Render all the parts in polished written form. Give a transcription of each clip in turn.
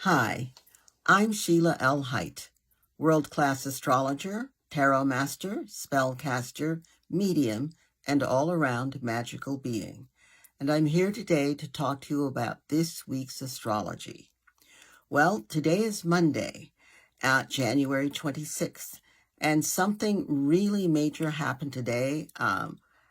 Hi, I'm Sheila L. Haidt, world-class astrologer, tarot master, spellcaster, medium, and all-around magical being. And I'm here today to talk to you about this week's astrology. Well, today is Monday, January 26th, and something really major happened today,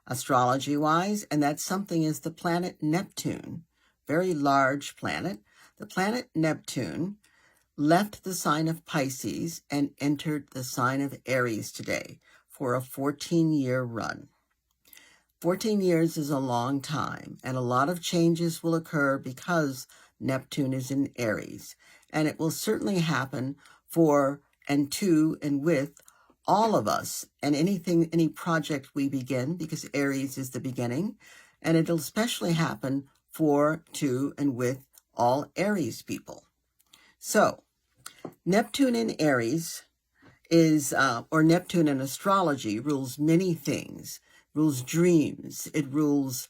astrology-wise, and that something is the planet Neptune, very large planet. The planet Neptune left the sign of Pisces and entered the sign of Aries today for a 14-year run. 14 years is a long time, and a lot of changes will occur because Neptune is in Aries, and it will certainly happen for and to and with all of us and any project we begin, because Aries is the beginning, and it'll especially happen for, to, and with all Aries people. So, Neptune in Aries is, or Neptune in astrology, rules many things. Rules dreams, it rules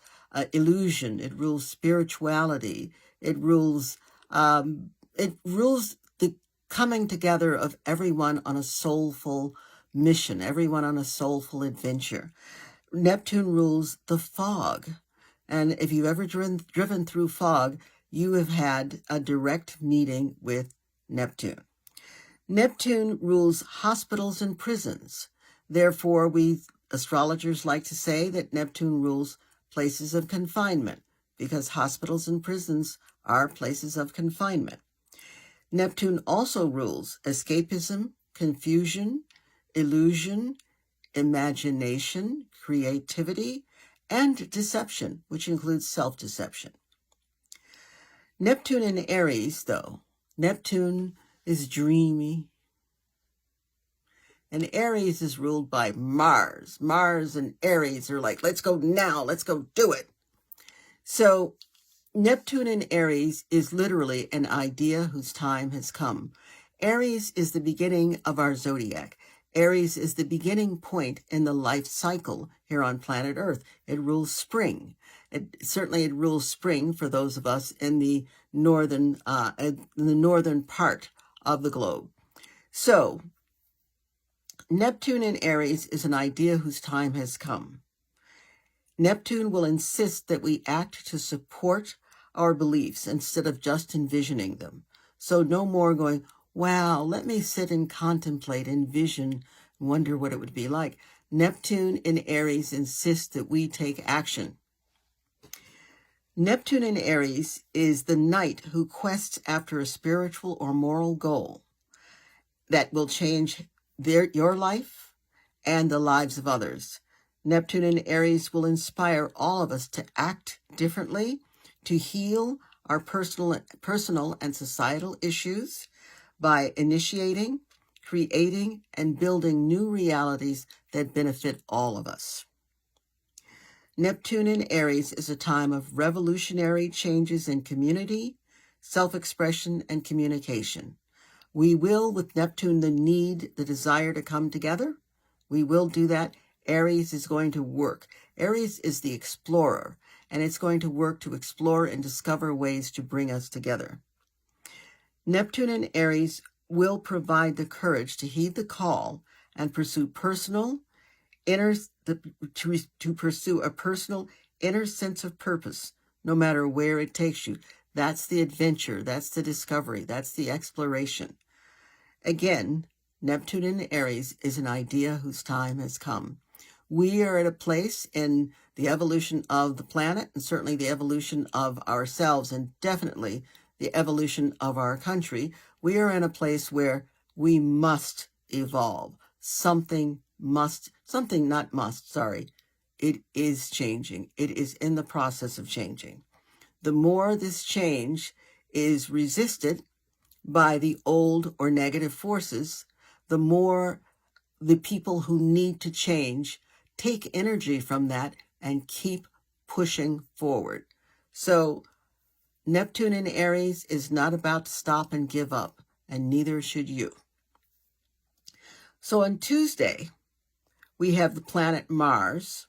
illusion, it rules spirituality, it rules the coming together of everyone on a soulful mission, everyone on a soulful adventure. Neptune rules the fog, and if you've ever driven through fog, you have had a direct meeting with Neptune. Neptune rules hospitals and prisons. Therefore, we astrologers like to say that Neptune rules places of confinement, because hospitals and prisons are places of confinement. Neptune also rules escapism, confusion, illusion, imagination, creativity, and deception, which includes self-deception. Neptune in Aries, though, Neptune is dreamy. And Aries is ruled by Mars. Mars and Aries are like, let's go now, let's go do it. So Neptune in Aries is literally an idea whose time has come. Aries is the beginning of our zodiac. Aries is the beginning point in the life cycle here on planet Earth. It rules spring. It rules spring for those of us in the northern part of the globe. So, Neptune in Aries is an idea whose time has come. Neptune will insist that we act to support our beliefs instead of just envisioning them. So no more going, wow, let me sit and contemplate, envision, wonder what it would be like. Neptune in Aries insists that we take action. Neptune in Aries is the knight who quests after a spiritual or moral goal that will change your life and the lives of others. Neptune in Aries will inspire all of us to act differently, to heal our personal and societal issues by initiating, creating, and building new realities that benefit all of us. Neptune in Aries is a time of revolutionary changes in community, self-expression, and communication. We will, with Neptune, the desire to come together. We will do that. Aries is going to work. Aries is the explorer, and it's going to work to explore and discover ways to bring us together. Neptune in Aries will provide the courage to heed the call and pursue pursue a personal inner sense of purpose, no matter where it takes you. That's the adventure, that's the discovery, that's the exploration. Again, Neptune in Aries is an idea whose time has come. We are at a place in the evolution of the planet, and certainly the evolution of ourselves, and definitely the evolution of our country. We are in a place where we must evolve. It is changing. It is in the process of changing. The more this change is resisted by the old or negative forces, the more the people who need to change take energy from that and keep pushing forward. So Neptune in Aries is not about to stop and give up, and neither should you. So on Tuesday, we have the planet Mars,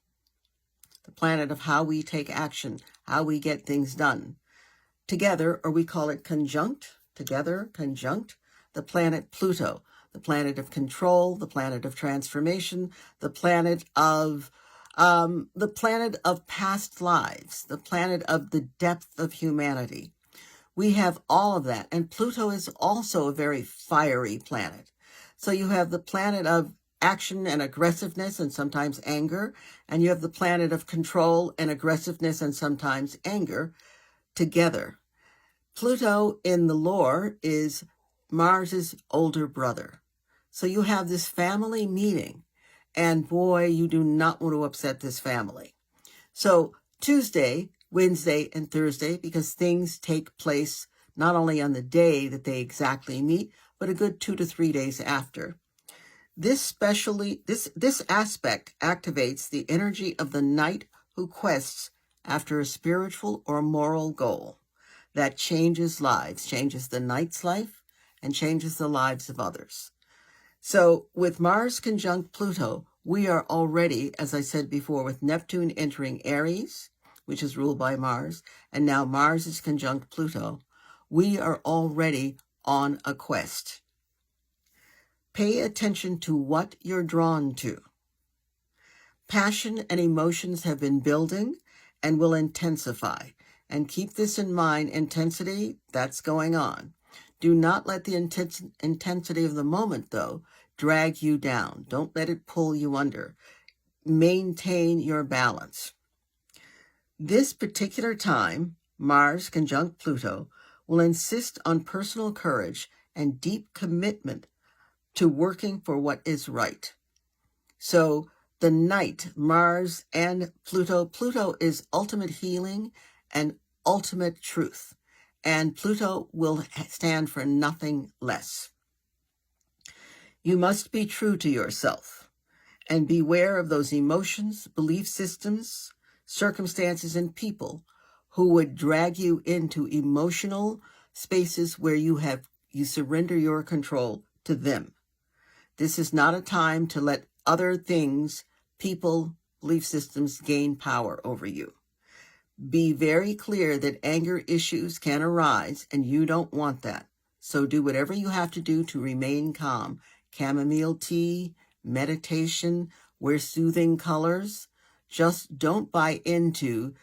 the planet of how we take action, how we get things done together, or we call it conjunct together, conjunct the planet Pluto, the planet of control, the planet of transformation, the planet of past lives, the planet of the depth of humanity. We have all of that. And Pluto is also a very fiery planet. So you have the planet of action and aggressiveness and sometimes anger, and you have the planet of control and aggressiveness and sometimes anger together. Pluto in the lore is Mars's older brother. So you have this family meeting, and boy, you do not want to upset this family. So Tuesday, Wednesday, and Thursday, because things take place not only on the day that they exactly meet, but a good 2 to 3 days after. This aspect activates the energy of the knight who quests after a spiritual or moral goal that changes lives, changes the knight's life, and changes the lives of others. So with Mars conjunct Pluto, we are already, as I said before, with Neptune entering Aries, which is ruled by Mars, and now Mars is conjunct Pluto, we are already on a quest. Pay attention to what you're drawn to. Passion and emotions have been building and will intensify. And keep this in mind, intensity, that's going on. Do not let the intensity of the moment, though, drag you down. Don't let it pull you under. Maintain your balance. This particular time, Mars conjunct Pluto, will insist on personal courage and deep commitment to working for what is right. So the night, Mars and Pluto, Pluto is ultimate healing and ultimate truth, and Pluto will stand for nothing less. You must be true to yourself and beware of those emotions, belief systems, circumstances, and people who would drag you into emotional spaces where you surrender your control to them. This is not a time to let other things, people, belief systems gain power over you. Be very clear that anger issues can arise and you don't want that. So do whatever you have to do to remain calm. Chamomile tea, meditation, wear soothing colors. Just don't buy into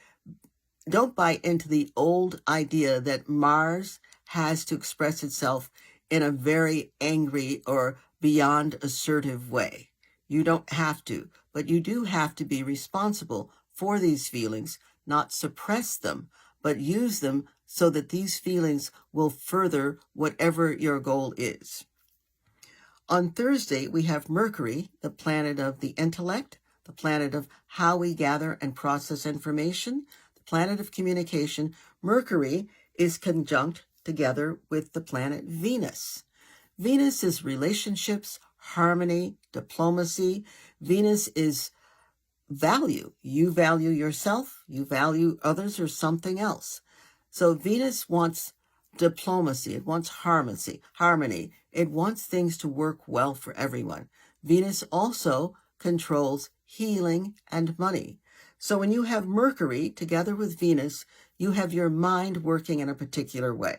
the old idea that Mars has to express itself in a very angry or beyond assertive way. You don't have to, but you do have to be responsible for these feelings, not suppress them, but use them so that these feelings will further whatever your goal is. On Thursday, we have Mercury, the planet of the intellect, the planet of how we gather and process information, the planet of communication. Mercury is conjunct together with the planet Venus. Venus is relationships, harmony, diplomacy. Venus is value. You value yourself, you value others or something else. So Venus wants diplomacy, it wants harmony. It wants things to work well for everyone. Venus also controls healing and money. So when you have Mercury together with Venus, you have your mind working in a particular way.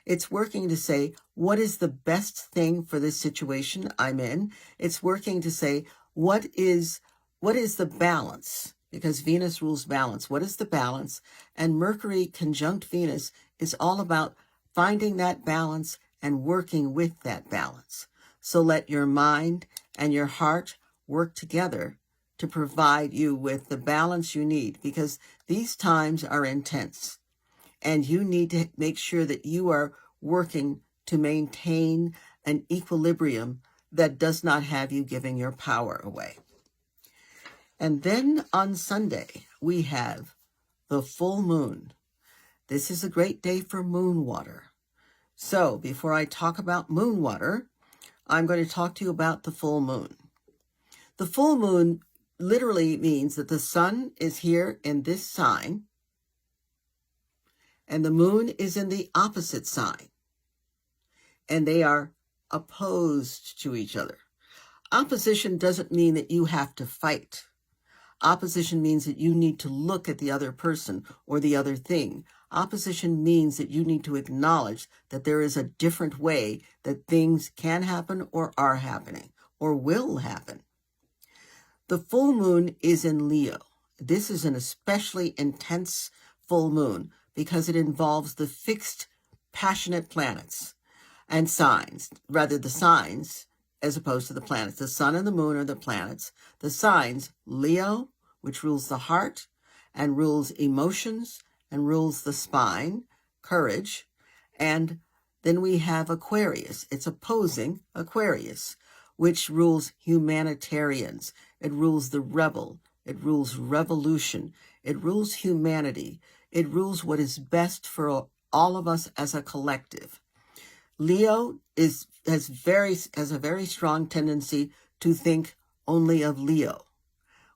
It's working to say, what is the best thing for this situation I'm in? It's working to say, what is the balance? Because Venus rules balance. What is the balance? And Mercury conjunct Venus is all about finding that balance and working with that balance. So let your mind and your heart work together to provide you with the balance you need, because these times are intense. And you need to make sure that you are working to maintain an equilibrium that does not have you giving your power away. And then on Sunday, we have the full moon. This is a great day for moon water. So before I talk about moon water, I'm going to talk to you about the full moon. The full moon literally means that the sun is here in this sign, and the moon is in the opposite sign, and they are opposed to each other. Opposition doesn't mean that you have to fight. Opposition means that you need to look at the other person or the other thing. Opposition means that you need to acknowledge that there is a different way that things can happen or are happening or will happen. The full moon is in Leo. This is an especially intense full moon because it involves the fixed, passionate planets and signs, rather the signs as opposed to the planets. The sun and the moon are the planets. The signs, Leo, which rules the heart and rules emotions and rules the spine, courage, and then we have Aquarius. It's opposing Aquarius, which rules humanitarians. It rules the rebel. It rules revolution. It rules humanity. It rules what is best for all of us as a collective. Leo has a very strong tendency to think only of Leo.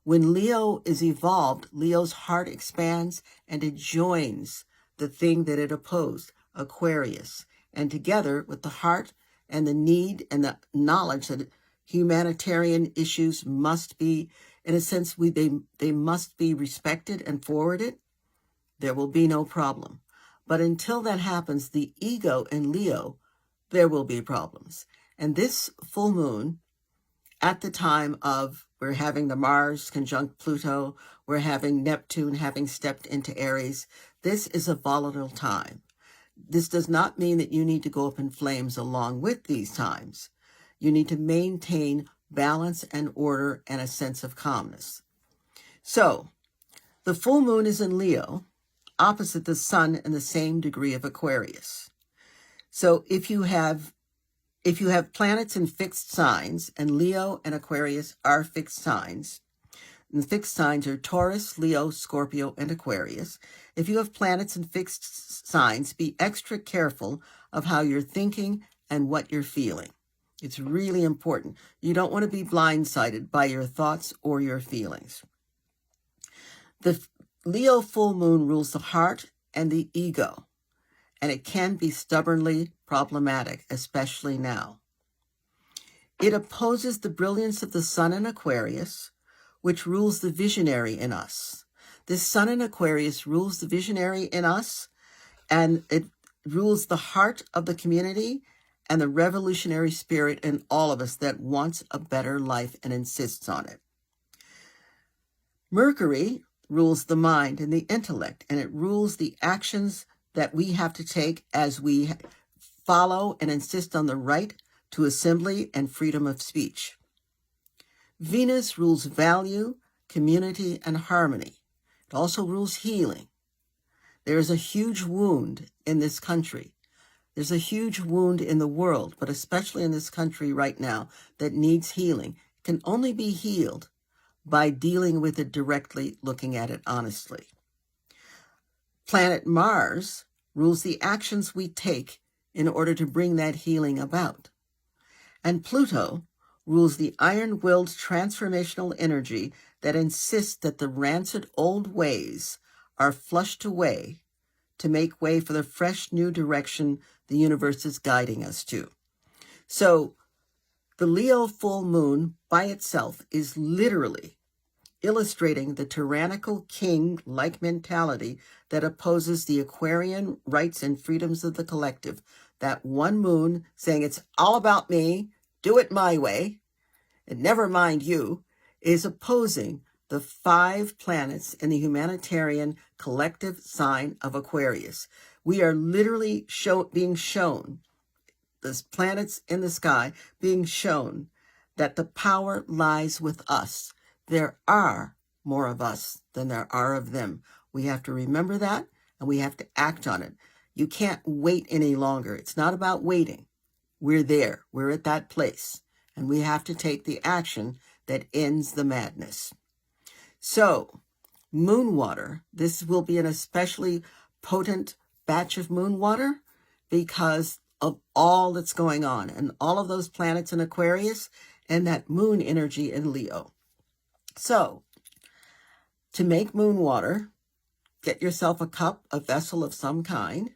When Leo is evolved, Leo's heart expands and it joins the thing that it opposed, Aquarius. And together with the heart and the need and the knowledge that humanitarian issues must be, in a sense, they must be respected and forwarded, there will be no problem. But until that happens, the ego in Leo, there will be problems. And this full moon, at the time of, we're having the Mars conjunct Pluto, we're having Neptune having stepped into Aries, this is a volatile time. This does not mean that you need to go up in flames along with these times. You need to maintain balance and order and a sense of calmness. So, the full moon is in Leo, opposite the sun in the same degree of Aquarius. So if you have planets in fixed signs, and Leo and Aquarius are fixed signs, and the fixed signs are Taurus, Leo, Scorpio, and Aquarius. If you have planets in fixed signs, be extra careful of how you're thinking and what you're feeling. It's really important. You don't want to be blindsided by your thoughts or your feelings. The Leo full moon rules the heart and the ego, and it can be stubbornly problematic, especially now. It opposes the brilliance of the sun in Aquarius, which rules the visionary in us. This sun in Aquarius rules the visionary in us, and it rules the heart of the community and the revolutionary spirit in all of us that wants a better life and insists on it. Mercury rules the mind and the intellect, and it rules the actions that we have to take as we follow and insist on the right to assembly and freedom of speech. Venus rules value, community, and harmony. It also rules healing. There is a huge wound in this country. There's a huge wound in the world, but especially in this country right now, that needs healing. It can only be healed by dealing with it directly, looking at it honestly. Planet Mars rules the actions we take in order to bring that healing about. And Pluto rules the iron-willed transformational energy that insists that the rancid old ways are flushed away to make way for the fresh new direction the universe is guiding us to. So the Leo full moon by itself is literally illustrating the tyrannical king-like mentality that opposes the Aquarian rights and freedoms of the collective. That one moon saying it's all about me, do it my way, and never mind you, is opposing the 5 planets in the humanitarian collective sign of Aquarius. We are literally being shown, the planets in the sky being shown, that the power lies with us. There are more of us than there are of them. We have to remember that, and we have to act on it. You can't wait any longer. It's not about waiting. We're there. We're at that place. And we have to take the action that ends the madness. So, moon water, this will be an especially potent batch of moon water because of all that's going on and all of those planets in Aquarius and that moon energy in Leo. So, to make moon water, get yourself a cup, a vessel of some kind,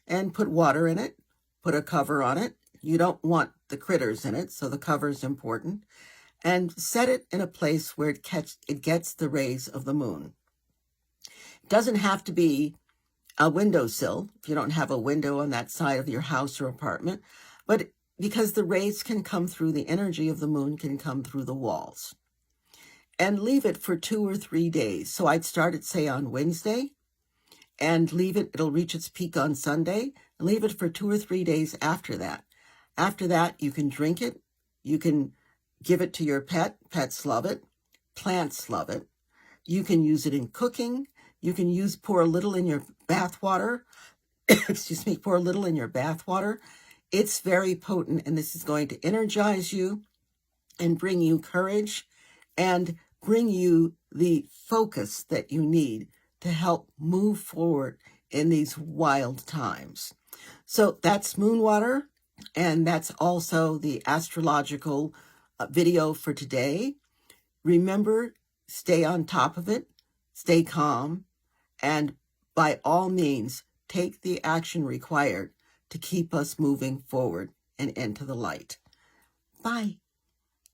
and put water in it, put a cover on it. You don't want the critters in it, so the cover is important. And set it in a place where it gets the rays of the moon. It doesn't have to be a windowsill if you don't have a window on that side of your house or apartment, but because the rays can come through, the energy of the moon can come through the walls. And leave it for 2 or 3 days. So I'd start it, say, on Wednesday, and leave it, it'll reach its peak on Sunday, and leave it for 2 or 3 days after that. After that, you can drink it, you can give it to your pet, pets love it, plants love it. You can use it in cooking, you can pour a little in your bath water, excuse me, pour a little in your bath water. It's very potent, and this is going to energize you and bring you courage and bring you the focus that you need to help move forward in these wild times. So that's moon water, and that's also the astrological video for today. Remember, stay on top of it, stay calm, and by all means, take the action required to keep us moving forward and into the light. Bye.